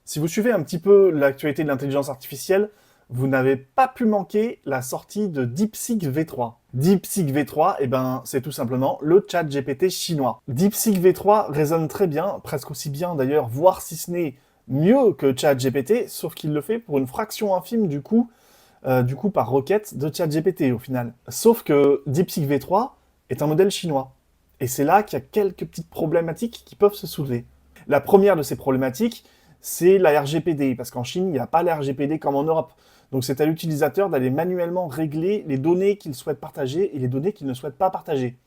Si vous suivez un petit peu l'actualité de l'intelligence artificielle, vous n'avez pas pu manquer la sortie de DeepSeek V3. DeepSeek V3, c'est tout simplement le chat GPT chinois. DeepSeek V3 résonne très bien, presque aussi bien d'ailleurs, voire si ce n'est mieux que ChatGPT, sauf qu'il le fait pour une fraction infime du coup par requête de ChatGPT au final. Sauf que DeepSeek V3 est un modèle chinois. Et c'est là qu'il y a quelques petites problématiques qui peuvent se soulever. La première de ces problématiques, c'est la RGPD, parce qu'en Chine, il n'y a pas la RGPD comme en Europe. Donc c'est à l'utilisateur d'aller manuellement régler les données qu'il souhaite partager et les données qu'il ne souhaite pas partager.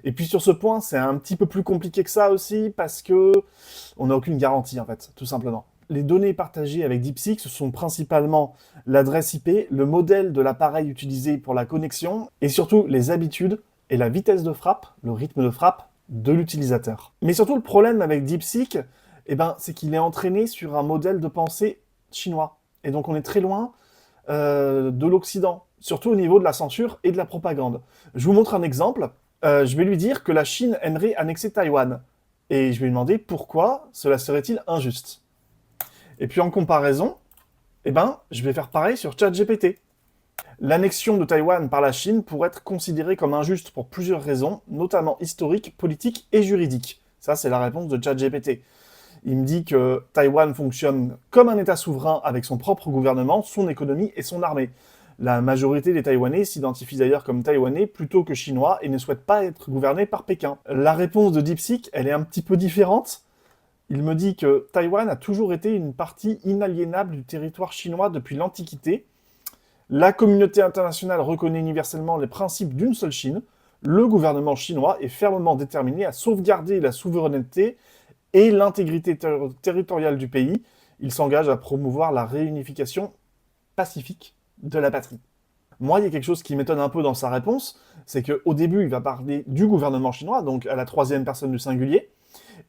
Et puis sur ce point, c'est un petit peu plus compliqué que ça aussi, parce que on n'a aucune garantie en fait, tout simplement. Les données partagées avec DeepSeek, ce sont principalement l'adresse IP, le modèle de l'appareil utilisé pour la connexion, et surtout les habitudes et la vitesse de frappe, le rythme de frappe de l'utilisateur. Mais surtout le problème avec DeepSeek, c'est qu'il est entraîné sur un modèle de pensée chinois. Et donc on est très loin de l'Occident, surtout au niveau de la censure et de la propagande. Je vous montre un exemple. Je vais lui dire que la Chine aimerait annexer Taïwan. Et je vais lui demander pourquoi cela serait-il injuste. Et puis en comparaison, je vais faire pareil sur ChatGPT. L'annexion de Taïwan par la Chine pourrait être considérée comme injuste pour plusieurs raisons, notamment historiques, politiques et juridiques. Ça, c'est la réponse de ChatGPT. Il me dit que Taïwan fonctionne comme un État souverain avec son propre gouvernement, son économie et son armée. La majorité des Taïwanais s'identifient d'ailleurs comme Taïwanais plutôt que Chinois et ne souhaitent pas être gouvernés par Pékin. La réponse de DeepSeek, elle est un petit peu différente. Il me dit que Taïwan a toujours été une partie inaliénable du territoire chinois depuis l'Antiquité. La communauté internationale reconnaît universellement les principes d'une seule Chine. Le gouvernement chinois est fermement déterminé à sauvegarder la souveraineté et l'intégrité territoriale du pays. Il s'engage à promouvoir la réunification pacifique de la patrie. Moi, il y a quelque chose qui m'étonne un peu dans sa réponse, c'est qu'au début, il va parler du gouvernement chinois, donc à la troisième personne du singulier,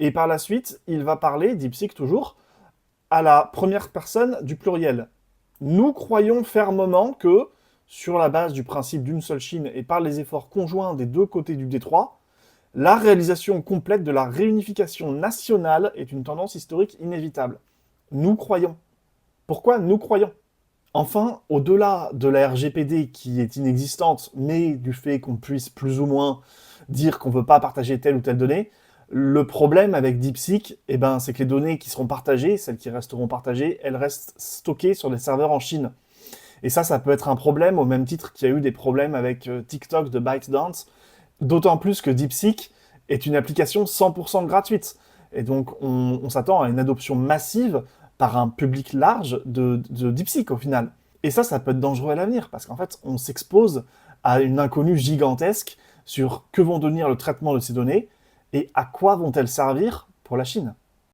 et par la suite, il va parler, DeepSeek toujours, à la première personne du pluriel. Nous croyons fermement que, sur la base du principe d'une seule Chine et par les efforts conjoints des deux côtés du détroit, la réalisation complète de la réunification nationale est une tendance historique inévitable. Nous croyons. Pourquoi nous croyons ? Enfin, au-delà de la RGPD qui est inexistante, mais du fait qu'on puisse plus ou moins dire qu'on ne veut pas partager telle ou telle donnée, le problème avec DeepSeek, c'est que les données qui seront partagées, celles qui resteront partagées, elles restent stockées sur des serveurs en Chine. Et ça peut être un problème, au même titre qu'il y a eu des problèmes avec TikTok de ByteDance, d'autant plus que DeepSeek est une application 100% gratuite. Et donc, on s'attend à une adoption massive par un public large de DeepSeek au final. Et ça peut être dangereux à l'avenir, parce qu'en fait, on s'expose à une inconnue gigantesque sur que vont devenir le traitement de ces données et à quoi vont-elles servir pour la Chine.